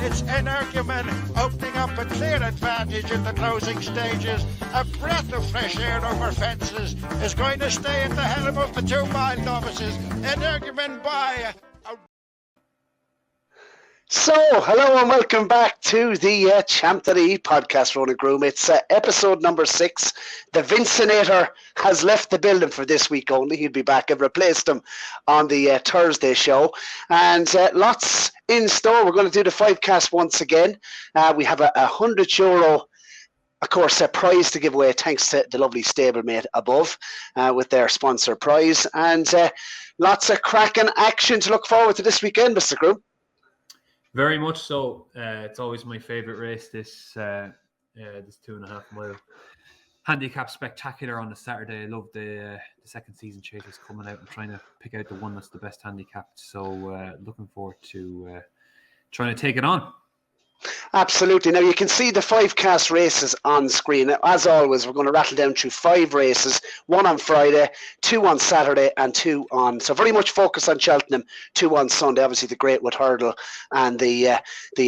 It's Energumen opening up a clear advantage in the closing stages. A breath of fresh air over fences is going to stay at the helm of the 2 mile novices. Energumen by... So, hello and welcome back to the Champ.ie podcast, Ronan Groome. It's episode number 6. The Vincinator has left the building for this week only. He'll be back. I've replaced him on the Thursday show. And lots in store. We're going to do the 5cast once again. We have a €100, of course, a prize to give away, thanks to the lovely stablemate above with their sponsor prize. And lots of cracking action to look forward to this weekend, Mr. Groome. Very much so. It's always my favourite race, this 2.5 mile handicap spectacular on the Saturday. I love the second season chasers coming out and trying to pick out the one that's the best handicapped. So looking forward to trying to take it on. Absolutely. Now you can see the 5cast races on screen. As always, we're going to rattle down through 5 races, 1 on Friday, 2 on Saturday, and 2 on, so very much focus on Cheltenham, 2 on Sunday, obviously the Greatwood Hurdle and the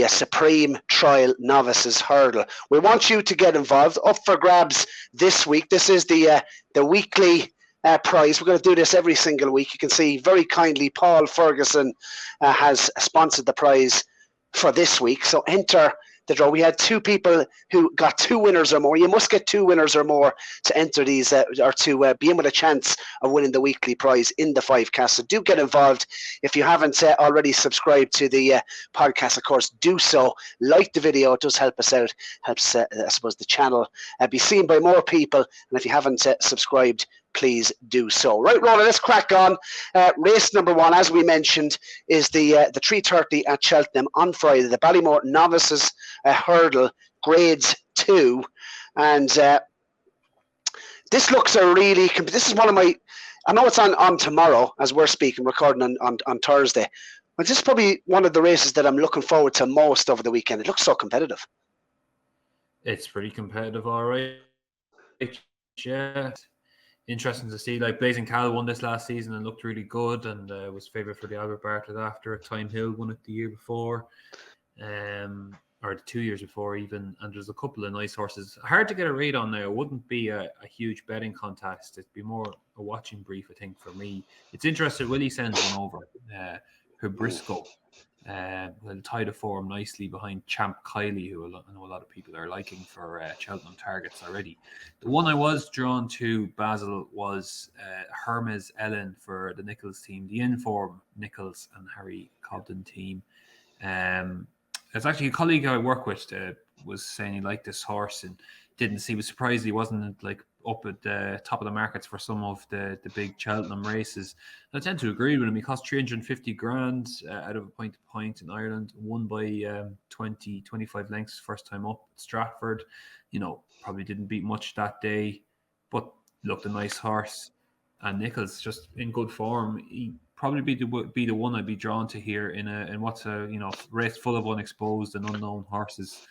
Supreme Trial Novices Hurdle. We want you to get involved. Up for grabs this week. This is the weekly prize. We're going to do this every single week. You can see very kindly Paul Ferguson has sponsored the prize for this week, so enter the draw. We had 2 people who got 2 winners or more. You must get 2 winners or more to enter these or to be in with a chance of winning the weekly prize in the 5cast. So do get involved. If you haven't already subscribed to the podcast, of course, do so. Like the video. It does help us out. Helps, I suppose, the channel be seen by more people. And if you haven't subscribed, please do so. Right, Ronan, let's crack on. Race number 1, as we mentioned, is the 3:30 at Cheltenham on Friday, the Ballymore Novices Hurdle, Grades 2. And this looks this is one of my, I know it's on tomorrow as we're speaking, recording on Thursday, but this is probably one of the races that I'm looking forward to most over the weekend. It looks so competitive. It's pretty competitive, all right. Yeah. Interesting to see. Like Blazing Cal won this last season and looked really good, and was favourite for the Albert Bartlett after. Time Hill won it the year before, or the 2 years before even. And there's a couple of nice horses. Hard to get a read on there. It wouldn't be a huge betting contest. It'd be more a watching brief, I think, for me. It's interesting. Will he send one over? Hubrisco will tie the form nicely behind Champ Kylie, who I know a lot of people are liking for Cheltenham targets already. The one I was drawn to, Basil, was Hermes Ellen for the Nichols team, the in-form Nichols and Harry Cobden team. It's actually a colleague I work with was saying he liked this horse and was surprised he wasn't like up at the top of the markets for some of the big Cheltenham races. And I tend to agree with him. He cost 350 grand out of a point-to-point in Ireland, won by 25 lengths first time up at Stratford. You know, probably didn't beat much that day, but looked a nice horse. And Nichols just in good form. He probably be the one I'd be drawn to here in what's a race full of unexposed and unknown horses.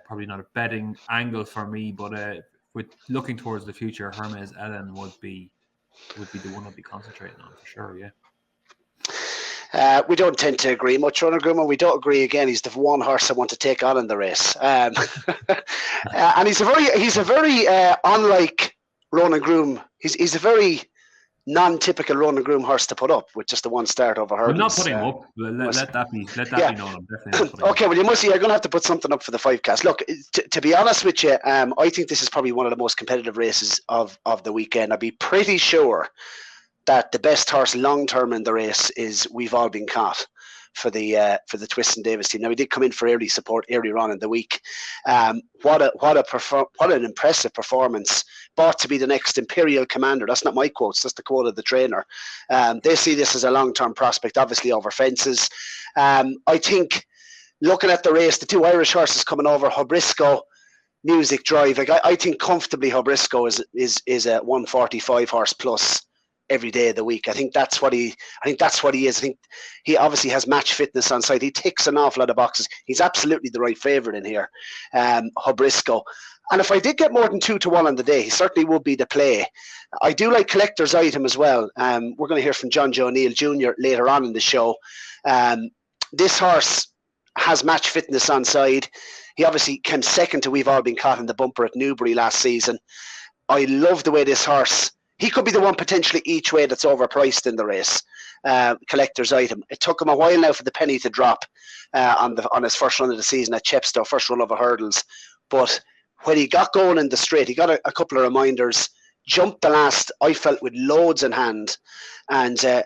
Probably not a betting angle for me, but with looking towards the future, Hermes Ellen would be the one I'd be concentrating on for sure. Yeah. We don't tend to agree much, Ronan Groome. We don't agree again. He's the one horse I want to take on in the race, and he's a very unlike Ronan Groome. He's a very non-typical Ronan Groome horse to put up with just the one start over hurdles. I'm not putting him up. Let that be known. I'm definitely not okay, well, you're going to have to put something up for the 5cast. Look, to be honest with you, I think this is probably one of the most competitive races of the weekend. I'd be pretty sure that the best horse long-term in the race is We've All Been Caught for the Twiston Davis team. Now, he did come in for early support earlier on in the week. What an impressive performance. Bought to be the next Imperial Commander. That's not my quotes. That's the quote of the trainer. They see this as a long-term prospect, obviously over fences. I think looking at the race, the 2 Irish horses coming over, Hubrisco, Music Drive. Like I think comfortably Hubrisco is a 145 horse plus every day of the week. I think that's what he is. I think he obviously has match fitness on site. He ticks an awful lot of boxes. He's absolutely the right favourite in here, Hubrisco. And if I did get more than 2-1 on the day, he certainly would be the play. I do like collector's item as well. We're going to hear from Jonjo O'Neill Jr. later on in the show. This horse has match fitness on side. He obviously came second to We've All Been Caught in the Bumper at Newbury last season. I love the way this horse, he could be the one potentially each way that's overpriced in the race. Collector's item. It took him a while now for the penny to drop on his first run of the season at Chepstow, first run of hurdles. But when he got going in the straight, he got a couple of reminders, jumped the last, I felt, with loads in hand, and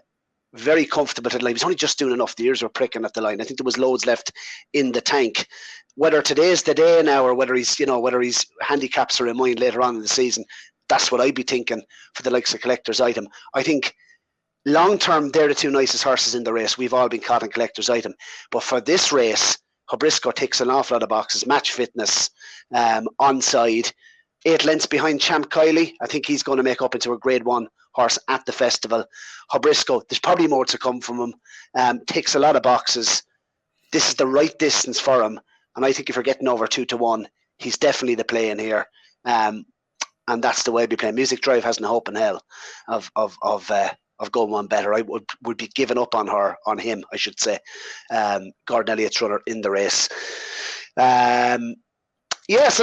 very comfortable to the line. He was only just doing enough. The ears were pricking at the line. I think there was loads left in the tank. Whether today's the day now, or whether he's handicaps are in mind later on in the season, that's what I'd be thinking for the likes of Collector's Item. I think long term, they're the two nicest horses in the race. We've All Been Caught in Collector's Item. But for this race, Hobrisco ticks an awful lot of boxes. Match fitness, onside, 8 lengths behind Champ.ie. I think he's going to make up into a Grade 1 horse at the festival. Hobrisco, there's probably more to come from him. Ticks a lot of boxes. This is the right distance for him. And I think if you're getting over 2-1, he's definitely the play in here. And that's the way I'd be playing. Music Drive hasn't a hope in hell of going one better. I would be giving up on him, I should say. GordonElliott's runner in the race. So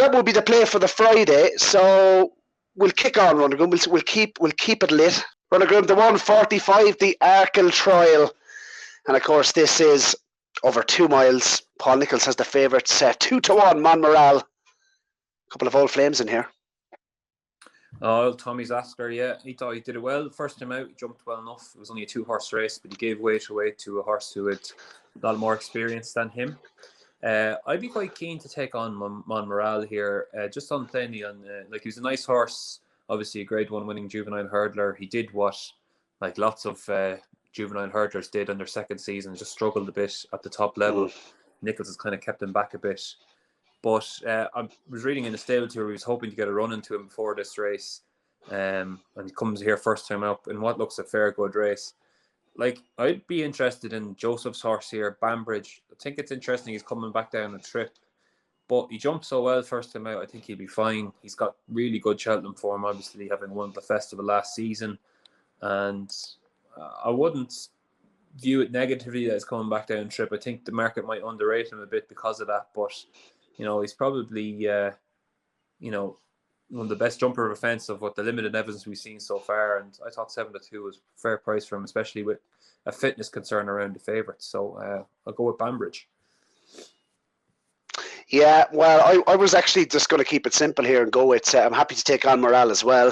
that would be the play for the Friday. So we'll kick on, Ronan Groome. We'll keep it lit. Ronan Groome, the 145, the Arkle Trial. And of course, this is over 2 miles. Paul Nicholls has the favourites. 2-1, Monmoral. A couple of old flames in here. Oh, Tommy Zasker, yeah. He thought he did it well. First time out, he jumped well enough. It was only a 2-horse race, but he gave weight away to a horse who had a lot more experience than him. I'd be quite keen to take on Monmoral here, just on plenty. He was a nice horse, obviously a Grade 1 winning juvenile hurdler. He did what lots of juvenile hurdlers did on their second season, just struggled a bit at the top level. Nicholls has kind of kept him back a bit. But I was reading in the stable tour, he was hoping to get a run into him before this race. And he comes here first time up in what looks a fair good race. I'd be interested in Joseph's horse here, Bambridge. I think it's interesting he's coming back down a trip. But he jumped so well first time out, I think he'll be fine. He's got really good Cheltenham form, obviously, having won the festival last season. And I wouldn't view it negatively that he's coming back down a trip. I think the market might underrate him a bit because of that. But he's probably, one of the best jumper of a fence of what the limited evidence we've seen so far. And I thought 7-2 was a fair price for him, especially with a fitness concern around the favourites. So I'll go with Bambridge. Yeah, well, I was actually just going to keep it simple here and go with, I'm happy to take on Morale as well.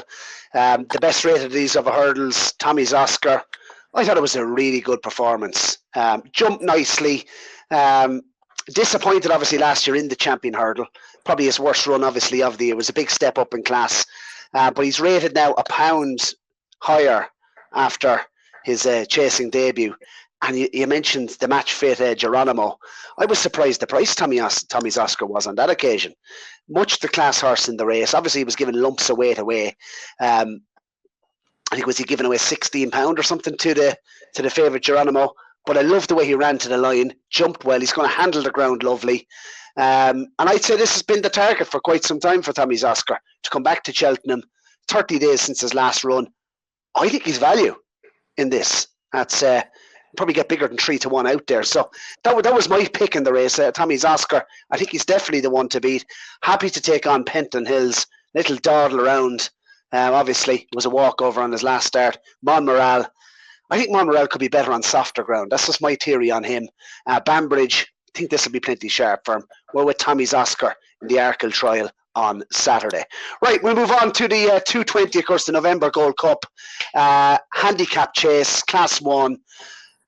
The best rated of these other hurdles, Tommy's Oscar. I thought it was a really good performance. Jumped nicely. Disappointed, obviously, last year in the champion hurdle. Probably his worst run, obviously, of the year. It was a big step up in class. But he's rated now £1 higher after his chasing debut. And you mentioned the match fit Geronimo. I was surprised the price Tommy's Oscar was on that occasion. Much the class horse in the race. Obviously, he was giving lumps of weight away. I think was he giving away £16 or something to the favourite Geronimo. But I love the way he ran to the line, jumped well. He's going to handle the ground lovely. And I'd say this has been the target for quite some time for Tommy's Oscar to come back to Cheltenham. 30 days since his last run. I think he's value in this. That's probably get bigger than 3-1 out there. So that was my pick in the race. Tommy's Oscar. I think he's definitely the one to beat. Happy to take on Penton Hills. Little dawdle around. Obviously, it was a walkover on his last start. Monmoral. I think Monmoral could be better on softer ground. That's just my theory on him. Bambridge, I think this will be plenty sharp for him. We're with Tommy's Oscar in the Arkle Trial on Saturday. Right, we'll move on to the 220, of course, the November Gold Cup. Handicap chase, Class 1.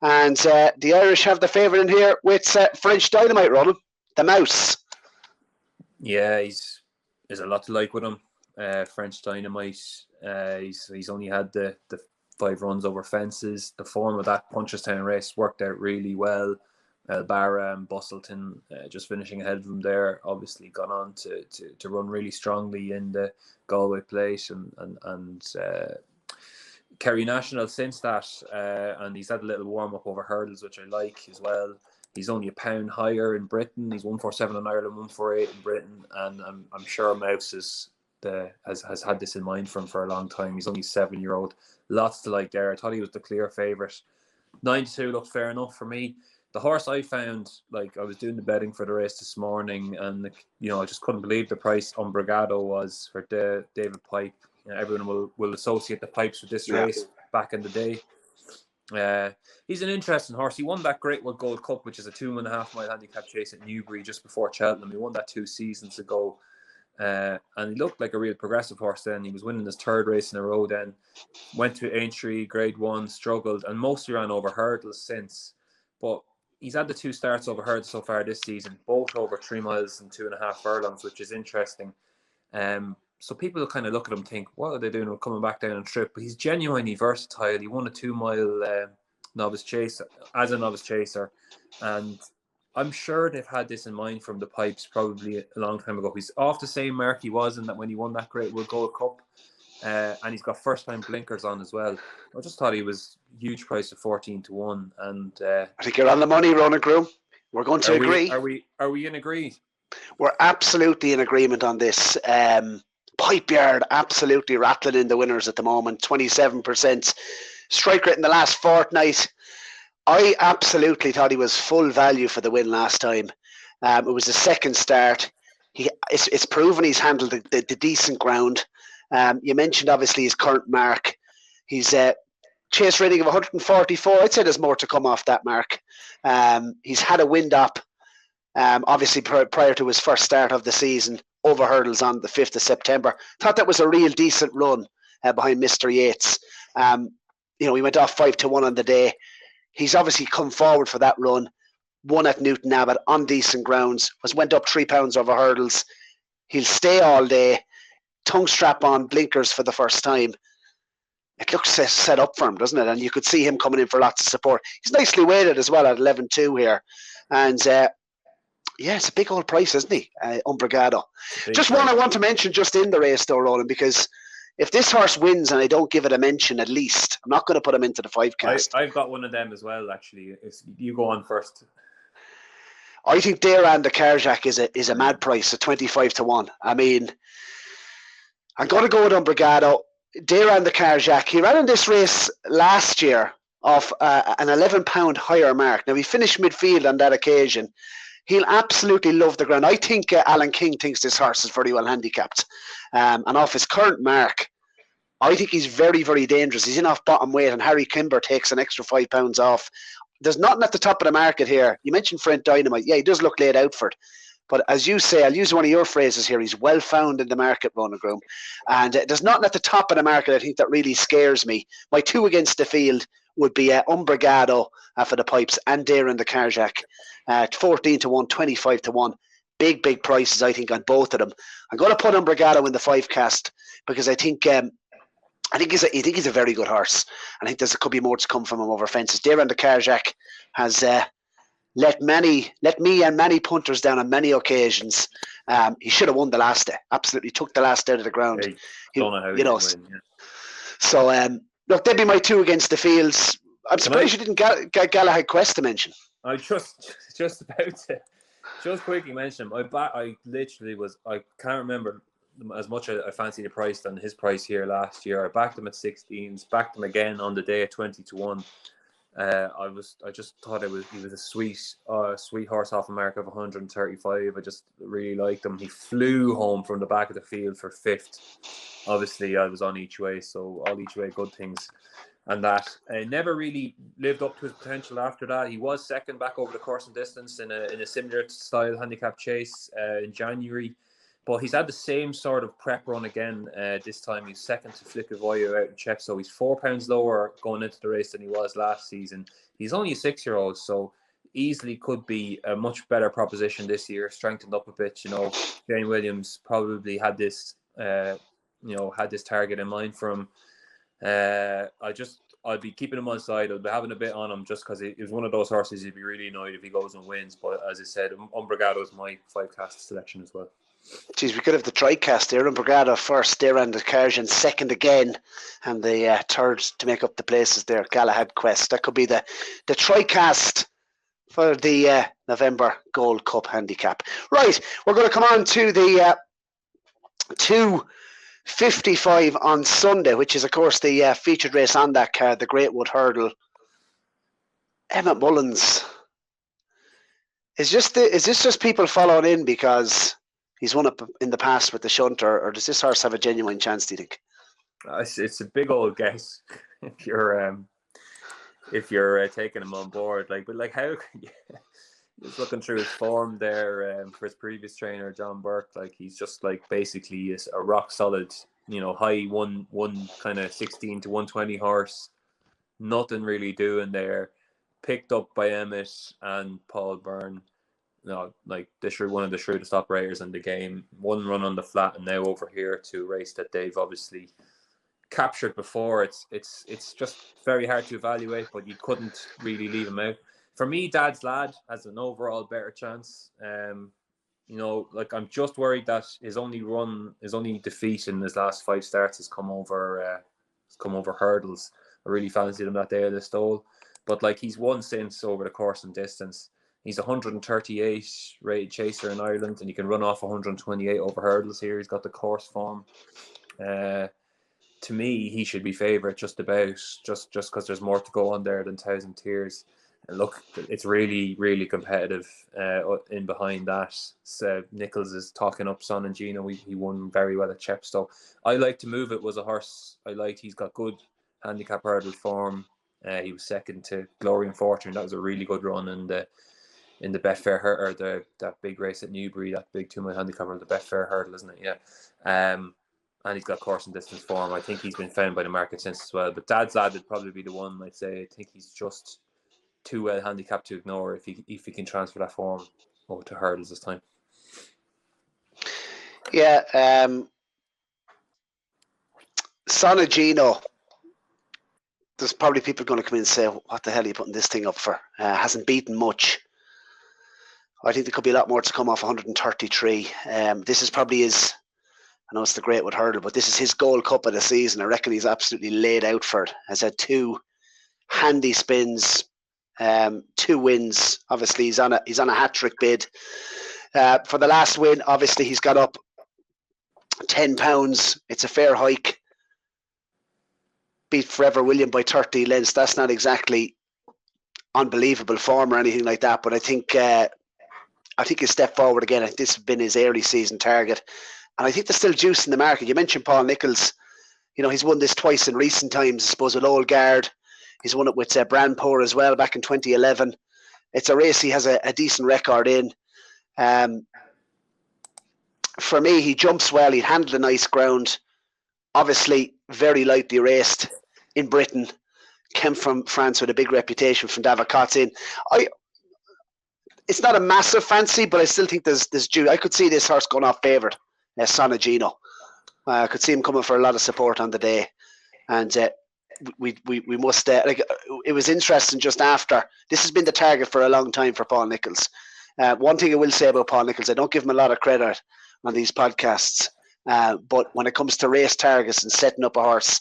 And the Irish have the favourite in here with French Dynamite, Ronan, the Mouse. Yeah, there's a lot to like with him. French Dynamite. He's only had the 5 runs over fences. The form of that Punchestown race worked out really well. Barra and Bustleton just finishing ahead of him there. Obviously gone on to run really strongly in the Galway Plate and Kerry National since that. And he's had a little warm up over hurdles, which I like as well. He's only £1 higher in Britain. He's 147 in Ireland, 148 in Britain, and I'm sure Mouse has had this in mind for him for a long time. He's only 7-year-old. Lots to like there. I thought he was the clear favourite. 9-2 looked fair enough for me. The horse I found, like, I was doing the betting for the race this morning, and I just couldn't believe the price Umbrigado was for David Pipe. Everyone will associate the Pipes with this race back in the day. He's an interesting horse. He won that Greatwood Gold Cup, which is a 2.5 mile handicap chase at Newbury just before Cheltenham. He won that 2 seasons ago. And he looked like a real progressive horse then. He was winning his 3rd race in a row then. Went to Aintree, Grade 1, struggled, and mostly ran over hurdles since. But he's had the 2 starts over hurdles so far this season, both over 3 miles and 2.5 furlongs, which is interesting. So people kind of look at him and think, what are they doing coming back down on trip? But he's genuinely versatile. He won a 2 mile novice chase as a novice chaser. And I'm sure they've had this in mind from the Pipes probably a long time ago. He's off the same mark he was in that when he won that Greatwood Gold Cup. And he's got first-time blinkers on as well. I just thought he was huge price of 14-1. And I think you're on the money, Ronan Groome. We're going to agree. Are we in agree? We're absolutely in agreement on this. Pipe Yard absolutely rattling in the winners at the moment. 27% strike rate in the last fortnight. I absolutely thought he was full value for the win last time. It was the 2nd start. It's proven he's handled the decent ground. You mentioned obviously his current mark. He's chase rating of 144. I'd say there's more to come off that mark. He's had a wind up, obviously prior to his first start of the season, over hurdles on the 5th of September. Thought that was a real decent run behind Mr. Yates. He went off 5-1 on the day. He's obviously come forward for that run. Won at Newton Abbot on decent grounds. Went up 3 pounds over hurdles. He'll stay all day. Tongue strap on, blinkers for the first time. It looks set up for him, doesn't it? And you could see him coming in for lots of support. He's nicely weighted as well at 11-2 here. And it's a big old price, isn't he? Umbrigado. Just one I want to mention just in the race though, Roland, because if this horse wins and I don't give it a mention at least, I'm not going to put him into the 5 cast. I've got one of them as well, actually. You go on first. I think Deiran de Carjac is a mad price at 25-1. I mean, I'm going to go with Umbrigado. Deiran de Carjac, he ran in this race last year off an 11 pound higher mark. Now, he finished midfield on that occasion. He'll absolutely love the ground. I think Alan King thinks this horse is very well handicapped. And off his current mark, I think he's very, very dangerous. He's in off bottom weight, and Harry Kimber takes an extra 5 pounds off. There's nothing at the top of the market here. You mentioned Front Dynamite. Yeah, he does look laid out for it. But as you say, I'll use one of your phrases here. He's well found in the market, Ronan Groome. And there's nothing at the top of the market, I think, that really scares me. My 2 against the field would be Umbrigado for the Pipes and Deiran de Carjac. 14-1, 25-1. Big prices, I think, on both of them. I'm going to put Umbrigado in the 5 cast because I think he's a very good horse. And I think there could be more to come from him over fences. Deiran de Carjac has let me and many punters down on many occasions. He should have won the last day. Absolutely took the last out of the ground. Don't know how he win, yeah. So look, they'd be my 2 against the fields. I'm surprised you didn't get Galahad Quest to mention. I just about to just quickly mention him. I literally was. I can't remember as much. I fancied the price than his price here last year. I backed him at 16s. Backed him again on the day at 20-1. I just thought he was a sweet horse off a mark of 135. I just really liked him. He flew home from the back of the field for 5th. Obviously, I was on each way, so all each way good things. And that never really lived up to his potential after that. He was 2nd back over the course and distance in a similar style handicap chase in January. But he's had the same sort of prep run again this time. He's 2nd to Flickavoyo out in Czech. So he's 4 pounds lower going into the race than he was last season. He's only a 6-year-old, so easily could be a much better proposition this year, strengthened up a bit. Jane Williams probably had this target in mind for him. I'd be keeping him on side. I'd be having a bit on him just because he was one of those horses you'd be really annoyed if he goes and wins. But as I said, Umbrigado is my 5 cast selection as well. Geez, we could have the tri-cast there. Umbrigado first, Deiran de Carjac 2nd again, and the 3rd to make up the places there, Galahad Quest. That could be the tri-cast for the November Gold Cup handicap. Right, we're going to come on to the 2:55 on Sunday, which is, of course, the featured race on that card, the Greatwood Hurdle. Emmett Mullins Is this just people following in because he's won it in the past with the shunt, or does this horse have a genuine chance, do you think? It's a big old guess if you're taking him on board. But how? Just looking through his form there for his previous trainer, John Burke, he's just basically is a rock solid, high one kind of 16 to 120 horse. Nothing really doing there. Picked up by Emmett and Paul Byrne. One of the shrewdest operators in the game. One run on the flat, and now over here to a race that they've obviously captured before. It's just very hard to evaluate, but you couldn't really leave him out. For me, Dad's Lad has an overall better chance. I'm just worried that his only defeat in his last 5 starts has come over hurdles. I really fancied him that day of the Stole, but he's won since over the course and distance. He's 138 rated chaser in Ireland, and he can run off 128 over hurdles here. He's got the course form. To me, he should be favourite just because there's more to go on there than Thousand Tears. And look, it's really, really competitive in behind that. So Nichols is talking up Son and Gino. He won very well at Chepstow. I Like to Move It was a horse I liked. He's got good handicap hurdle form. He was second to Glory and Fortune. That was a really good run in the Betfair Hurdle, or that big race at Newbury, that big 2 mile handicap hurdle, the Betfair Hurdle, isn't it? Yeah. And he's got course and distance form. I think he's been found by the market since as well. But Dad's Lad would probably be the one, I'd say. I think he's just too well handicapped to ignore if he can transfer that form over to hurdles this time. Yeah. Son and Gino. There's probably people going to come in and say, what the hell are you putting this thing up for? Hasn't beaten much. I think there could be a lot more to come off 133. This is probably his, I know it's the Greatwood Hurdle, but this is his Gold Cup of the season. I reckon he's absolutely laid out for it. Has had 2 handy spins, 2 wins. Obviously, he's on a hat-trick bid. For the last win, obviously, he's got up £10. It's a fair hike. Beat Forever William by 30 lengths. That's not exactly unbelievable form or anything like that, but I think he'll step forward again. I think this has been his early season target, and I think there's still juice in the market. You mentioned Paul Nichols. He's won this twice in recent times. I suppose with Old Guard, he's won it with Brandpour as well back in 2011. It's a race he has a decent record in. For me, he jumps well. He handled a nice ground. Obviously, very lightly raced in Britain. Came from France with a big reputation from Davos-Cotzin. It's not a massive fancy, but I still think there's juice. I could see this horse going off favoured, Son and Gino. I could see him coming for a lot of support on the day, and we must it was interesting just after. This has been the target for a long time for Paul Nichols. One thing I will say about Paul Nichols, I don't give him a lot of credit on these podcasts, but when it comes to race targets and setting up a horse,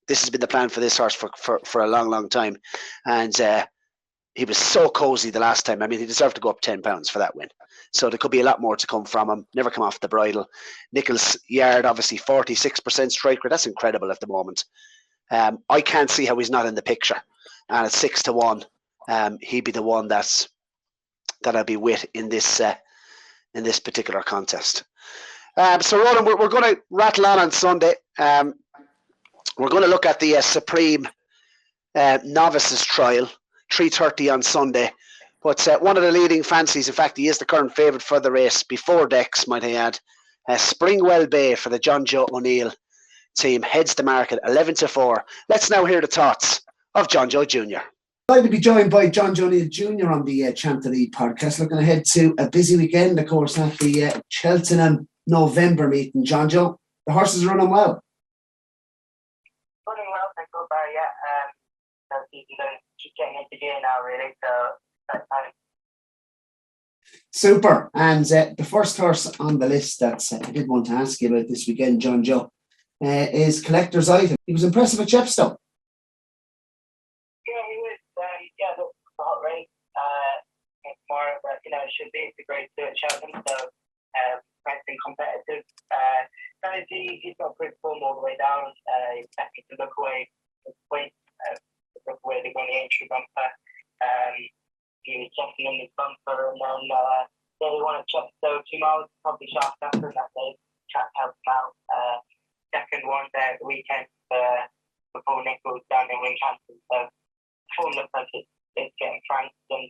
this has been the plan for this horse for a long time, and he was so cozy the last time. I mean, he deserved to go up £10 for that win. So there could be a lot more to come from him. Never come off the bridle. Nichols Yard, obviously 46% strike rate. That's incredible at the moment. I can't see how he's not in the picture. And at 6-1, he'd be the one that I'll be with in this particular contest. So Ronan, we're going to rattle on Sunday. We're going to look at the Supreme Novices trial, 3:30 on Sunday. But one of the leading fancies, in fact, he is the current favourite for the race, before Dex, might I add. Springwell Bay for the Jonjo O'Neill team heads the market 11-4. Let's now hear the thoughts of Jonjo Jr. Glad to be joined by Jonjo O'Neill Jr. on the Champ.ie podcast. Looking ahead to a busy weekend, of course, at the Cheltenham November meeting. Jonjo, the horses are running well. Running well, thanks so far, yeah. Keep getting into gear now, really, so that's time. Super. And the first horse on the list that I did want to ask you about this weekend, Jonjo, is Collector's Item. He was impressive at Chepstow. Yeah, he was. Look, it's a hot race tomorrow, but it should be. It's a great two at Cheltenham, so nice and competitive. He's got good form all the way down. He's expecting to look away his weight, look away to go on the entry bumper. he was checking in his bumper, and then they want to check. So 2 miles probably sharp after that day. Chat helped him out. Second one there at the weekend before Nichols down in Wincanton. So form looks like it's getting franked, and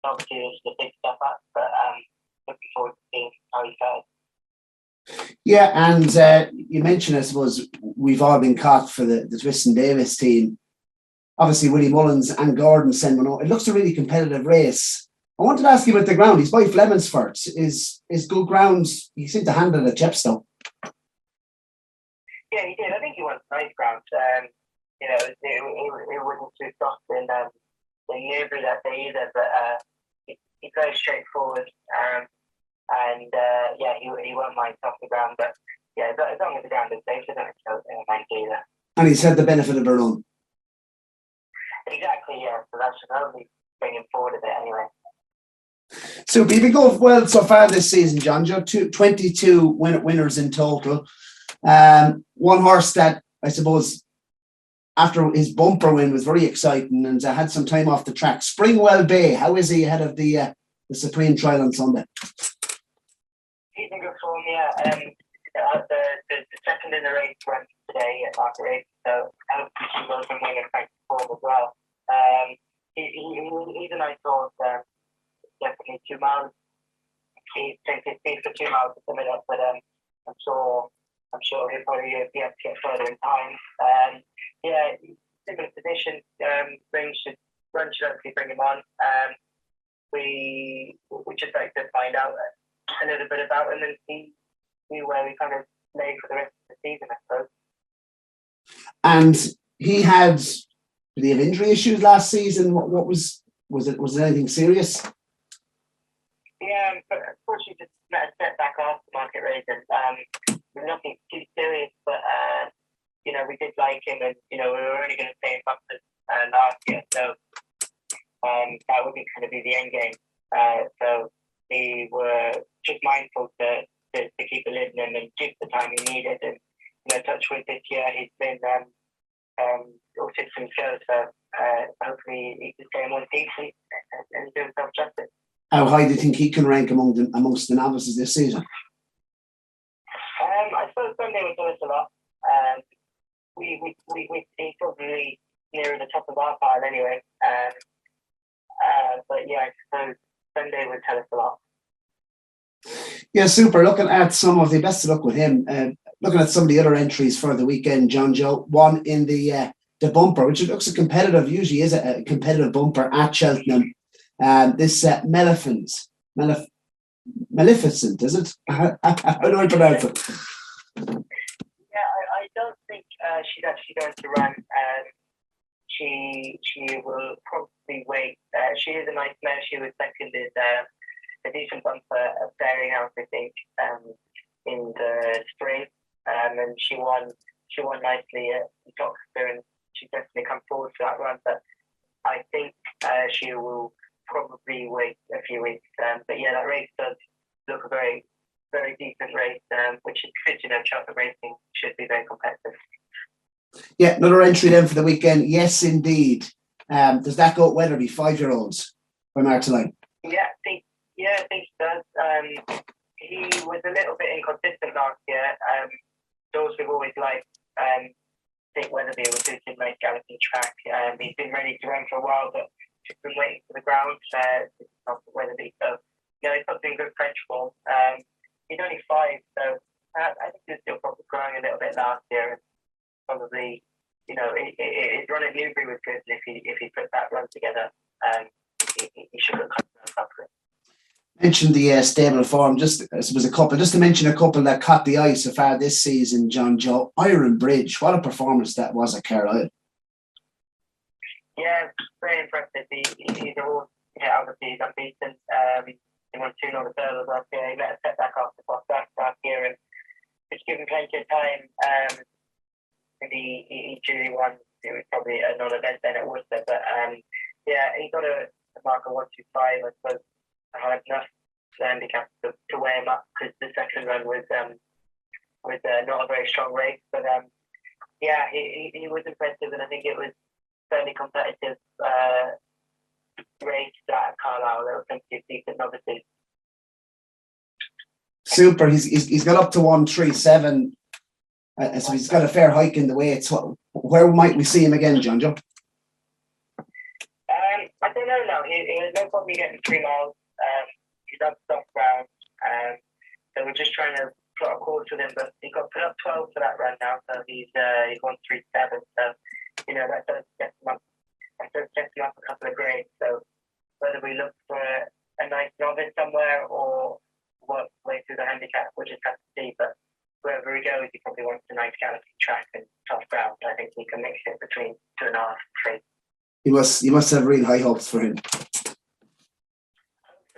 obviously it's a big step up. But looking forward to seeing how he fares. Yeah, and you mentioned, I suppose, we've all been caught for the Twiston Davis team. Obviously, Willie Mullins and Gordon send one out. It looks a really competitive race. I wanted to ask you about the ground. He's by Flemingsford. Is good ground. He seemed to handle it at Chepstow. Yeah, he did. I think he won nice ground. You know, it wasn't too soft in Newbury that day either, but he's very straightforward. And he won't mind off the ground. But yeah, as long as the ground is safe, I don't mind either. And he's had the benefit of a run. Exactly, yeah. So that should only bring him forward a bit anyway. So you've been going well so far this season, Jonjo. 22 winners in total. One horse that I suppose after his bumper win was very exciting and had some time off the track. Springwell Bay, how is he ahead of the Supreme Trial on Sunday? He's in good form, yeah. The second in the race went today at Market Race, so hopefully she goes and win in Frank's form as well. He's a nice horse. Definitely 2 miles. He's taking his for 2 miles at the minute, but I'm sure he'll probably be able to get further in time. Similar position. Run should hopefully bring him on. We just like to find out a little bit about him and see where we kind of lay for the rest of the season, I suppose. And did he have injury issues last season? What was it anything serious? Yeah, but unfortunately just met a setback after Market Race, and nothing too serious, but we did like him, and we were only going to stay in Bumpers last year, so that wouldn't kind of be the end game. So we were just mindful to keep a lid on him and give the time he needed, and touch wood this year he's been all systems go, so hopefully he can stay in one piece and do himself justice. How high do you think he can rank amongst the novices this season? I suppose Sunday would do us a lot. He's probably near the top of our pile anyway. But yeah, I suppose Sunday would tell us a lot. Yeah, super. Looking at some of the best of luck with him. Looking at some of the other entries for the weekend, Jonjo. One in the bumper, which looks usually is a competitive bumper at Cheltenham. This Maleficent, is it? How do I pronounce it? Yeah, I don't think she's actually going to run. She will probably wait. She is a nice mare. She was second in a decent bumper at Fairyhouse, I think, in the spring, and she won nicely at Doctor, and she definitely come forward for that run. But I think she will probably wait a few weeks. But yeah, that race does look a very, very decent race, which is good. Cheltenham racing should be very competitive. Yeah, another entry then for the weekend. Yes, indeed. Does that go at Weatherby, 5-year-olds by Marteline? Yeah, I think he does. He was a little bit inconsistent last year. Those we've always liked. I think Weatherby was suited nice galloping track. He's been ready to run for a while, but just been waiting for the ground. Not for Weatherby, so it's not been good French form. He's only 5, so I think he's still probably growing a little bit last year. Probably, his run at Newbury was good. If he put that run together, he should have come up with it. Mentioned the stable form. Just to mention a couple that caught the eye so far this season, Jonjo. Iron Bridge, what a performance that was at Carlisle. Yeah, very impressive. He's all, obviously he's unbeaten. He won 2 Novices last year. He let a setback after last year, and just given plenty of time. He truly won. It was probably another event then at Worcester, but he got a mark of 125. I suppose hard enough handicap to weigh him up, because the second run was not a very strong race, but he was impressive, and I think it was fairly competitive race that Carlisle. There were plenty of decent novices. Super. He's got up to 137. So he's got a fair hike in the weight. So where might we see him again, Jonjo? I don't know now. He has no problem getting 3 miles. He's on soft ground. So we're just trying to plot a course with him. But he got put up 12 for that run now. So he's 137. So, that does get him up. That does get him up a couple of grades. So whether we look for a nice novice somewhere or work way through the handicap, we'll just have to see. But wherever he goes, he probably wants a nice galloping track and tough ground. I think he can mix it between 2.5 and 3. You must have real high hopes for him.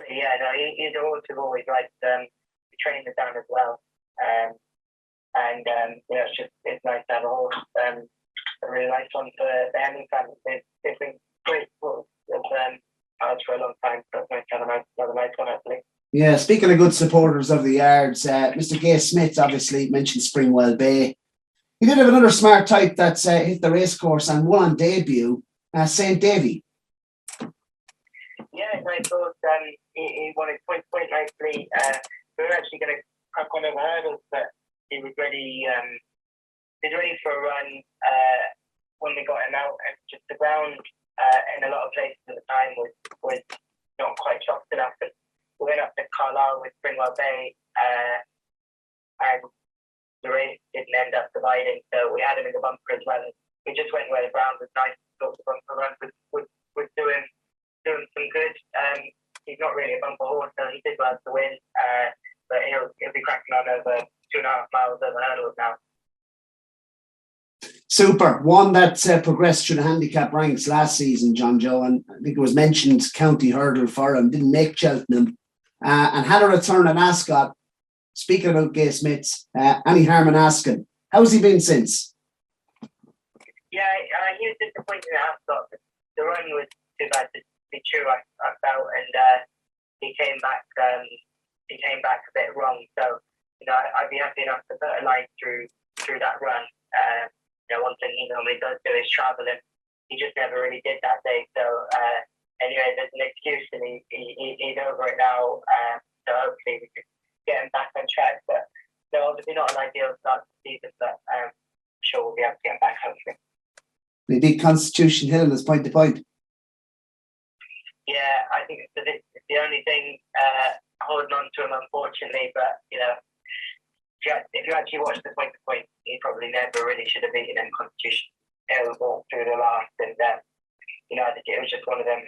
Yeah, no, he's always liked training the down as well. It's nice to have a horse. A really nice one for the Hemming family. They've been great sports of ours for a long time. So it's nice to have another nice one, actually. Yeah, speaking of good supporters of the yards, Mr. Gay Smith obviously mentioned Springwell Bay. He did have another smart type that's hit the racecourse and won on debut, St. Davy. Yeah, nice horse. He won his point nicely. We were actually going to crack on over hurdles, but he was ready. He's ready for a run when we got him out, and just the ground in a lot of places at the time was not quite soft enough. And we went up to Carlisle with Springwell Bay, and the race didn't end up dividing, so we had him in the bumper as well. We just went where the ground was nice. Thought the bumper run was doing some good. He's not really a bumper horse, so he did well to win. But he'll be cracking on over 2.5 miles over hurdles now. Super. One that progressed through the handicap ranks last season, Jonjo, and I think it was mentioned county hurdle for him. Didn't make Cheltenham, and had a return at Ascot. Speaking about Gay Smiths, any harm in asking, how's he been since? Yeah, he was disappointed at Ascot. The run was too bad to be true, I felt, and he came back a bit wrong. So, I'd be happy enough to put a line through that run. One thing he normally does do is travelling. He just never really did that day. So, anyway, there's an excuse, and he's over it now. So hopefully we can get him back on track. But obviously not an ideal start to the season, but I'm sure we'll be able to get him back hopefully. They beat Constitution Hill as point to point. Yeah, I think it's the only thing holding on to him, unfortunately. But if you actually watch the point to point, he probably never really should have beaten him. Constitution Hill walked through the last, and I think it was just one of them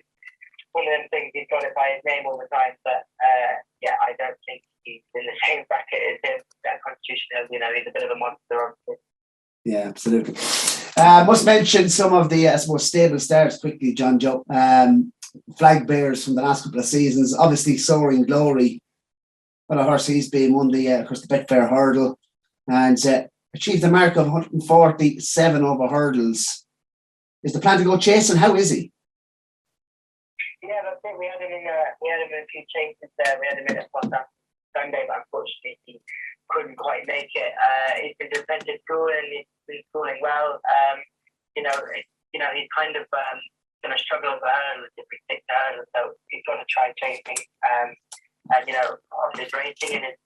things. He's got it by his name all the time, but I don't think he's in the same bracket as him. Constitution Hill, he's a bit of a monster. Yeah, absolutely. Must mention some of the stable stars quickly, Jonjo. Flag bearers from the last couple of seasons. Obviously, Soaring Glory. Well, a horse he's been won the Betfair Hurdle and achieved a mark of 147 over hurdles. Is the plan to go chasing? How is he? Yeah, that's it. We had him in a few chases there. We had him in a spot that Sunday, but unfortunately he couldn't quite make it. He's been defended schooling. He's been schooling well. He's kind of going to struggle with hurdles if we take the hurdle, so he's going to try chasing. Of his racing and his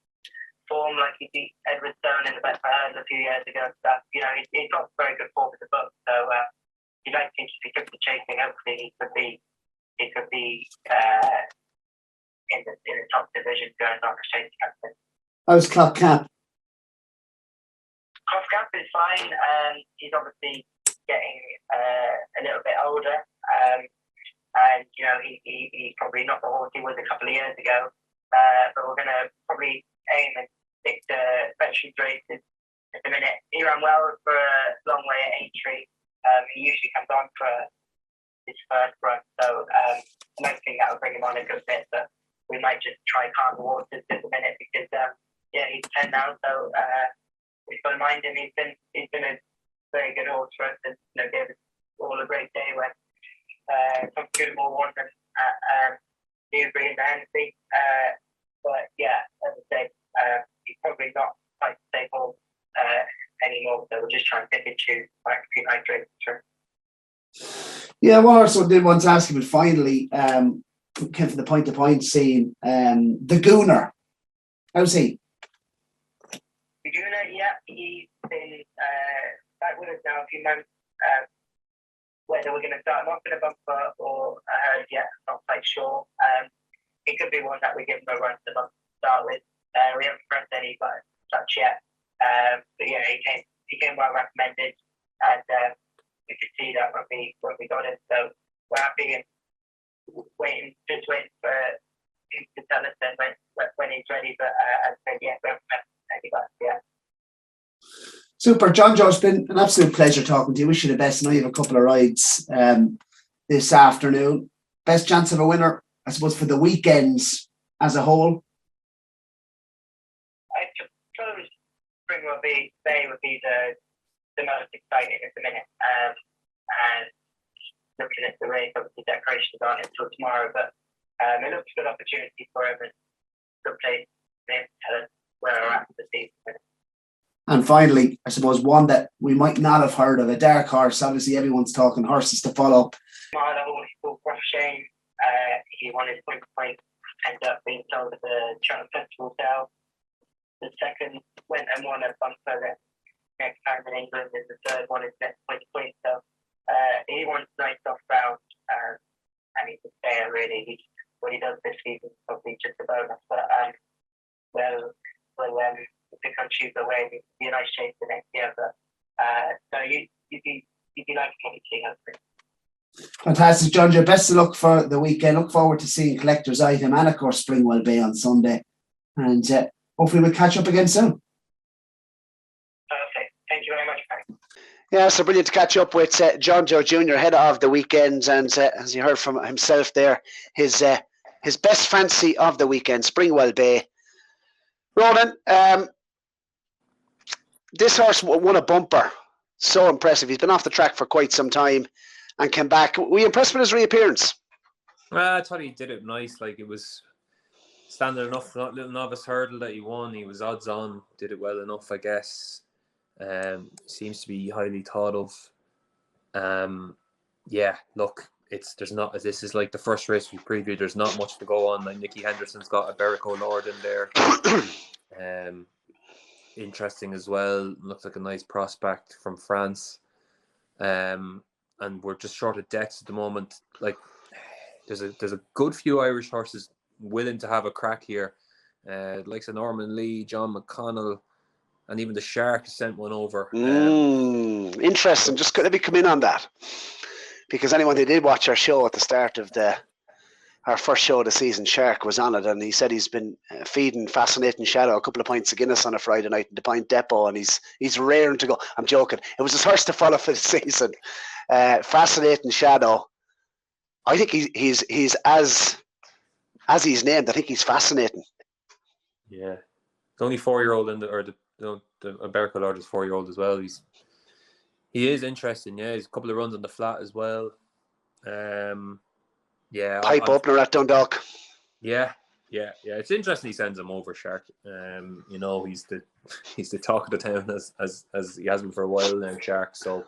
form, like he beat Edward Stone in the Betfair Hurdle a few years ago and stuff. He's got very good form in the book, so you'd like to think if he took the chasing, hopefully he could be in the top division going on the chasing captain. How's Clock Cap? Clock Cap is fine. He's obviously getting a little bit older, and he's probably not the horse he was a couple of years ago. But we're going to probably aim and stick to Betfair races at the minute. He ran well for a long way at Aintree. He usually comes on for his first run, so I don't think that will bring him on a good bit. But we might just try calm the waters at the minute because he's 10 now, so we've got to mind him. He's been a very good horse for us, and gave us all a great day when some Coolmore won them at Newbury and Annecy. But as I say, he's probably not quite the same horse anymore, so we'll just try and pick and choose like a few hydrates through. Yeah, one horse I did want to ask you, but finally, came from the point-to-point scene. The Gooner. How's he? The Gooner, yeah, he's been back with us now a few months. Whether we're going to start him off in a bumper or a herd yet, I'm not quite sure. It could be one that we give him a run to start with. We haven't pressed any buttons such yet. But yeah, he came well recommended, and we could see that when we got him. So we're happy and waiting for him to tell us then when he's ready. But as I said, yeah, we haven't pressed any buttons yet. Super, Jonjo. It's been an absolute pleasure talking to you. Wish you the best. I know you have a couple of rides this afternoon. Best chance of a winner, I suppose, for the weekends as a whole. I suppose Springwell Bay would be the most exciting at the minute. And looking at the race, obviously decorations aren't until tomorrow, but it looks a good opportunity for him and good place for him to tell us where we're at the season. And finally, I suppose one that we might not have heard of, a dark horse. Obviously, everyone's talking horses to follow. Marla horse called Rough Shame. He won his point, ended up being sold at the Cheltenham Festival sale. The second went and won a bumper the next time in England, and the third one is next point. So he wants nice soft ground, and he's a player really. What he does this season is probably just a bonus. But if the country's away, it'd be a nice change for next year. But so you'd be liking what you see, hopefully. Fantastic, Jonjo. Best of luck for the weekend. Look forward to seeing Collector's Item and, of course, Springwell Bay on Sunday. And hopefully we'll catch up again soon. Perfect. Thank you very much, Frank. Yeah, so brilliant to catch up with Jonjo Jr. ahead of the weekend. And as you heard from himself there, his best fancy of the weekend, Springwell Bay. Ronan, this horse won a bumper. So impressive. He's been off the track for quite some time and came back. Were you impressed with his reappearance? I thought he did it nice. Like, it was standard enough. Little novice hurdle that he won. He was odds on. Did it well enough, I guess. Seems to be highly thought of. Yeah, look, this is like the first race we previewed. There's not much to go on. Like, Nicky Henderson's got a Berrico Lord in there. Interesting as well. Looks like a nice prospect from France. And we're just short of decks at the moment. Like, there's a good few Irish horses willing to have a crack here. Like Norman Lee, John McConnell, and even the Shark sent one over. Interesting. Just let me come in on that, because anyone who did watch our show at the start of our first show of the season, Shark was on it, and he said he's been feeding Fascinating Shadow a couple of pints of Guinness on a Friday night in the Pint Depot, and he's raring to go. I'm joking. It was his first to follow for the season. Fascinating Shadow. I think he's as he's named. I think he's fascinating. Yeah, the only 4-year-old in the Berrico Lord is 4-year-old as well. He is interesting. Yeah, he's a couple of runs on the flat as well. Yeah, pipe opener at Dundalk. Yeah. It's interesting he sends him over, Shark. He's the talk of the town as he has been for a while now, Shark. So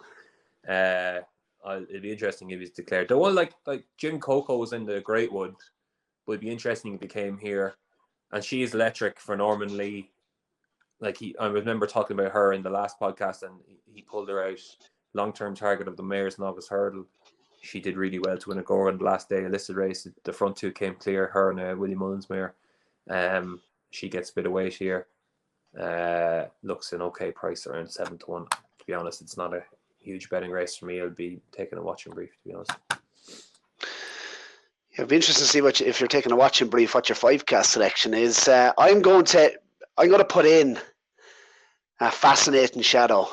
it'd be interesting if he's declared. The one like Jim Coco was in the Greatwood, but it'd be interesting if he came here. And she is electric for Norman Lee. Like, I remember talking about her in the last podcast, and he pulled her out. Long-term target of the Mayor's Novice Hurdle. She did really well to win a go on the last day of listed race. The front two came clear, her and Willie Mullins mare. She gets a bit of weight here. Looks an okay price, around 7-1. To be honest, it's not a huge betting race for me. I'll be taking a watching brief, to be honest. It'll be interesting to see if you're taking a watching brief, what your 5-cast selection is. I'm going to put in a Fascinating Shadow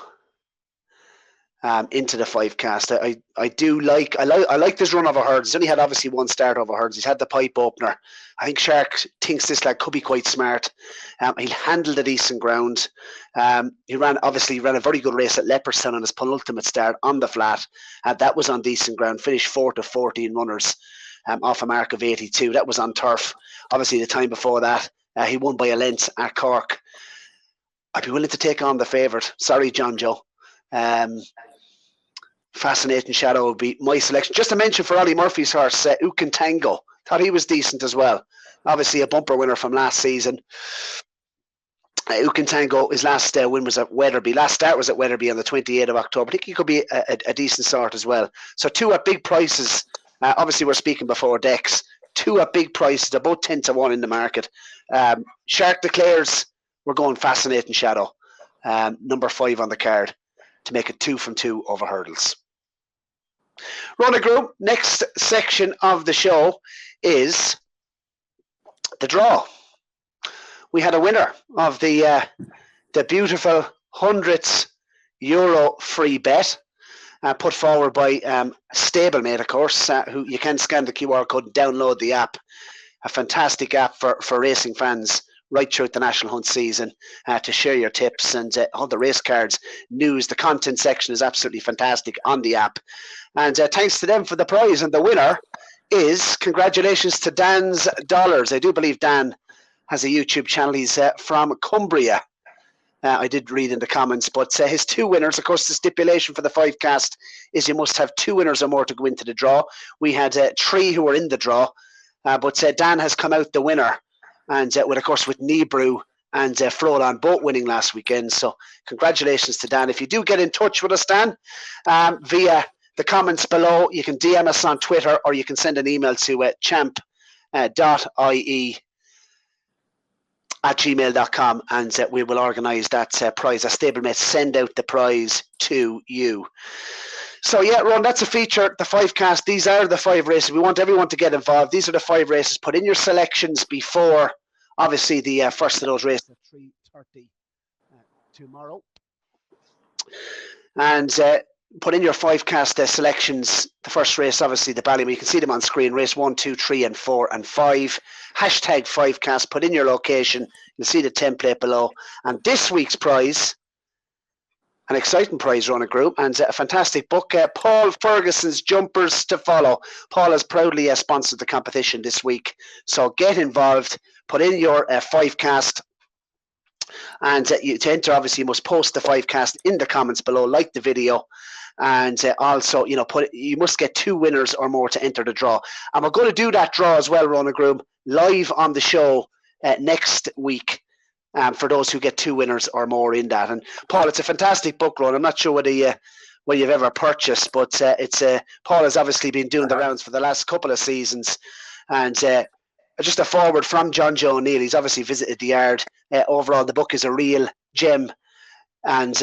into the 5-cast. I like this run over herds. He's only had obviously one start over herds. He's had the pipe opener. I think Shark thinks this lad could be quite smart. He'll handle the decent ground. He ran a very good race at Leopardstown on his penultimate start on the flat. That was on decent ground. Finished 4th of 14 runners off a mark of 82. That was on turf. Obviously the time before that, he won by a length at Cork. I'd be willing to take on the favourite. Sorry, Jonjo. Fascinating Shadow would be my selection. Just to mention for Ollie Murphy's horse, Ukentango Thought he was decent as well. Obviously, a bumper winner from last season. Ukintango, his last win was at Wetherby. Last start was at Wetherby on the 28th of October. I think he could be a decent sort as well. So 2 at big prices. Obviously, we're speaking before decks. 2 at big prices. They're both 10-1 in the market. Shark declares we're going Fascinating Shadow. Number 5 on the card to make it 2 from 2 over hurdles. Ronan Groome, next section of the show is the draw. We had a winner of the beautiful €100 free bet put forward by Stablemate, of course, who you can scan the QR code and download the app. A fantastic app for racing fans right throughout the National Hunt season to share your tips and all the race cards, news. The content section is absolutely fantastic on the app. And thanks to them for the prize. And the winner is, congratulations to Dan's Dollars. I do believe Dan has a YouTube channel. He's from Cumbria. I did read in the comments, but his 2 winners, of course, the stipulation for the 5 cast is you must have 2 winners or more to go into the draw. We had 3 who were in the draw, but Dan has come out the winner, and of course, with Nibru and Frolan both winning last weekend. So congratulations to Dan. If you do get in touch with us, Dan, via the comments below, you can DM us on Twitter, or you can send an email to Champ.ie at gmail.com, and we will organise that prize. A stablemate send out the prize to you. So yeah, Ron, that's a feature, the 5 cast. These are the 5 races. We want everyone to get involved. These are the 5 races. Put in your selections before, obviously, the first of those races at 3:30 tomorrow. And put in your 5 cast selections. The first race, obviously, the Ballymore. You can see them on screen. Race 1, 2, 3, and 4, and 5. Hashtag 5 cast. Put in your location. You'll see the template below. And this week's prize, an exciting prize, Ronan Groome, and a fantastic book. Paul Ferguson's Jumpers to Follow. Paul has proudly sponsored the competition this week. So get involved. Put in your 5 cast. And to enter, obviously, you must post the 5 cast in the comments below, like the video. And also, you must get 2 winners or more to enter the draw. And we're going to do that draw as well, Ronan Groome, live on the show next week. For those who get 2 winners or more in that. And Paul, it's a fantastic book, Ron. I'm not sure whether you've ever purchased, but Paul has obviously been doing the rounds for the last couple of seasons. And just a forward from Jonjo O'Neill. He's obviously visited the yard. Overall, the book is a real gem. And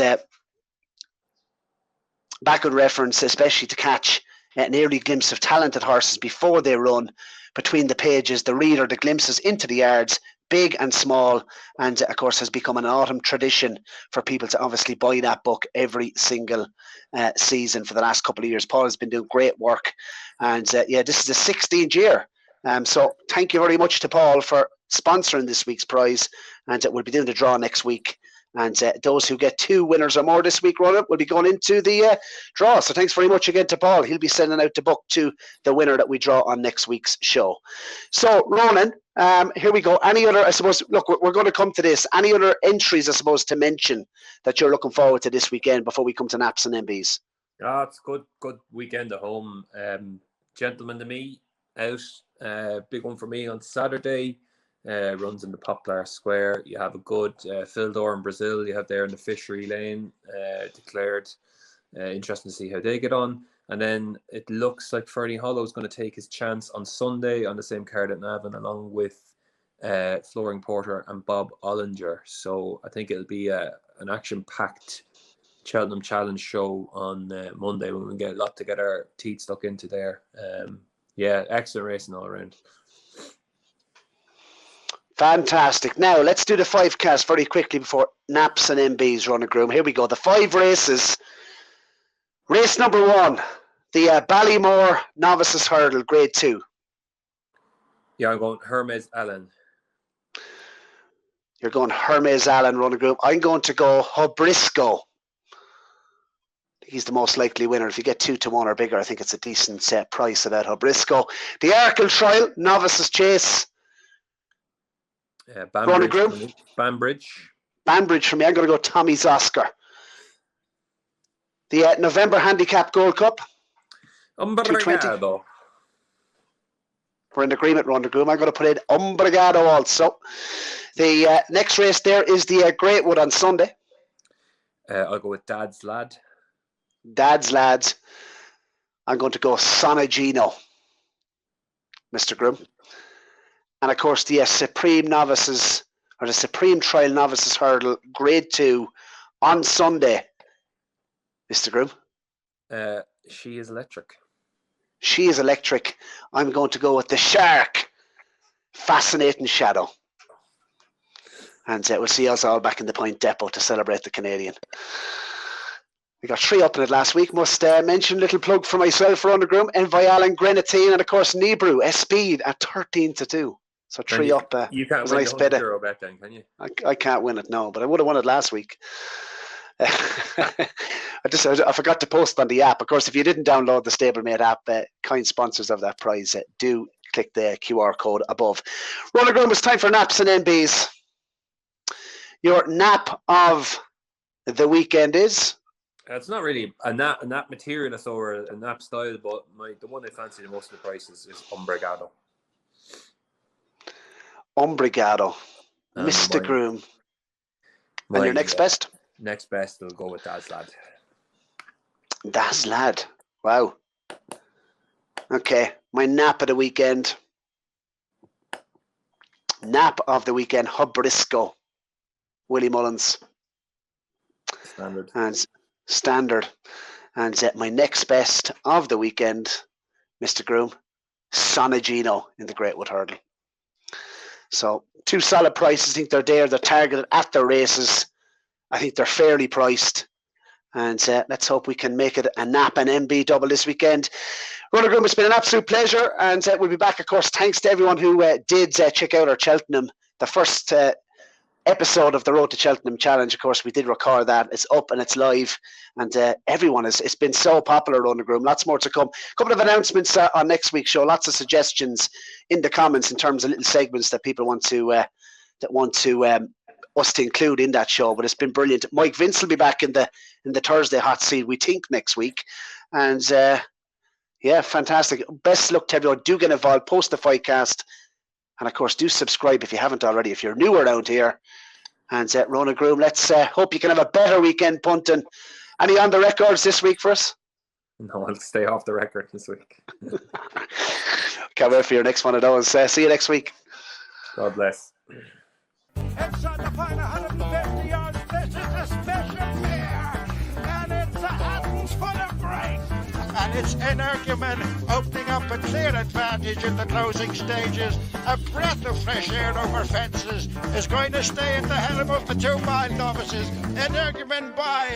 backward reference, especially to catch an early glimpse of talented horses before they run. Between the pages, the reader, the glimpses into the yards, big and small, and of course has become an autumn tradition for people to obviously buy that book every single season for the last couple of years. Paul has been doing great work, and this is the 16th year. So thank you very much to Paul for sponsoring this week's prize, and we'll be doing the draw next week. And those who get 2 winners or more this week, Ronan, will be going into the draw. So thanks very much again to Paul. He'll be sending out the book to the winner that we draw on next week's show. So, Ronan, here we go. Any other, I suppose, look, we're going to come to this. Any other entries, I suppose, to mention that you're looking forward to this weekend before we come to Naps and MBs? It's good weekend at home. Gentlemen to me, out. Big one for me on Saturday. Runs in the Poplar Square. You have a good Fildor in Brazil. You have there in the Fishery Lane declared. Interesting to see how they get on. And then it looks like Fernie Hollow is going to take his chance on Sunday on the same card at Navan, along with Flooring Porter and Bob Ollinger. So I think it'll be an action-packed Cheltenham Challenge show on Monday, when we get a lot to get our teeth stuck into there. Excellent racing all around. Fantastic. Now, let's do the 5 cast very quickly before Naps and MBs, Ronan Groome. Here we go. The 5 races. Race number 1, the Ballymore Novices Hurdle, Grade 2. Yeah, I'm going Hermes Allen. You're going Hermes Allen, Ronan Groome. I'm going to go Hubrisco. He's the most likely winner. If you get 2 to 1 or bigger, I think it's a decent price of that Hubrisco. The Arkle Trial, Novices Chase. Banbridge for me. I'm going to go Tommy's Oscar. The November Handicap Gold Cup. 220. We're in agreement, Ronan Groome. I'm going to put in Umbrigado also. The next race there is the Greatwood on Sunday. I'll go with Dad's Lad. Dad's Lads. I'm going to go Sonagino, Mr. Groome. And of course, the Supreme Novices, or the Supreme Trial Novices Hurdle, Grade 2 on Sunday, Mr. Groome. She is electric. She is electric. I'm going to go with the Shark, Fascinating Shadow. And we'll see us all back in the Point Depot to celebrate the Canadian. We got 3 up in it last week. Must mention a little plug for myself, Ronan Groome, Envial and Grenadine, and of course Nibru, Speed at 13-2. So 3 up. You can't win nice the €100 bet then, can you? I can't win it, no, but I would have won it last week. I forgot to post on the app. Of course, if you didn't download the Stablemate app, kind sponsors of that prize, do click the QR code above. Ronan Groome, it's time for naps and NBs. Your nap of the weekend is? It's not really a nap materialist or a nap style, but the one I fancy the most of the prices is Umbrigado. Umbrigado. Mr. Groome. And your next best? Next best, will go with Dad's Lad. Dad's Lad. Wow. Okay, my nap of the weekend. Nap of the weekend, Hubrisco. Willie Mullins. Standard. And my next best of the weekend, Mr. Groome, Sonagino in the Greatwood Hurdle. So 2 solid prices. I think they're there. They're targeted at their races. I think they're fairly priced. And let's hope we can make it a nap and MB double this weekend. Ronan Groome, it's been an absolute pleasure. And we'll be back, of course, thanks to everyone who did check out our Cheltenham, the first episode of the Road to Cheltenham Challenge. Of course, we did record that. It's up and it's live. And everyone it's been so popular, Ronan Groome. Lots more to come. A couple of announcements on next week's show. Lots of suggestions in the comments in terms of little segments that people want to us to include in that show. But it's been brilliant. Mike Vince will be back in the Thursday hot seat, we think, next week. And yeah, fantastic. Best luck to everyone. Do get involved. Post the Fightcast. And of course, do subscribe if you haven't already, if you're new around here. And Ronan Groome, let's hope you can have a better weekend punting. Any on the records this week for us? No, I'll stay off the record this week. Can't wait for your next one of those. See you next week. God bless. It's on the final 150 yards. This is a special pair. And it's a Hattons full of grace. And it's Energumen opening up a clear advantage in the closing stages. A breath of fresh air over fences is going to stay at the helm of the 2 mile novices. Energumen by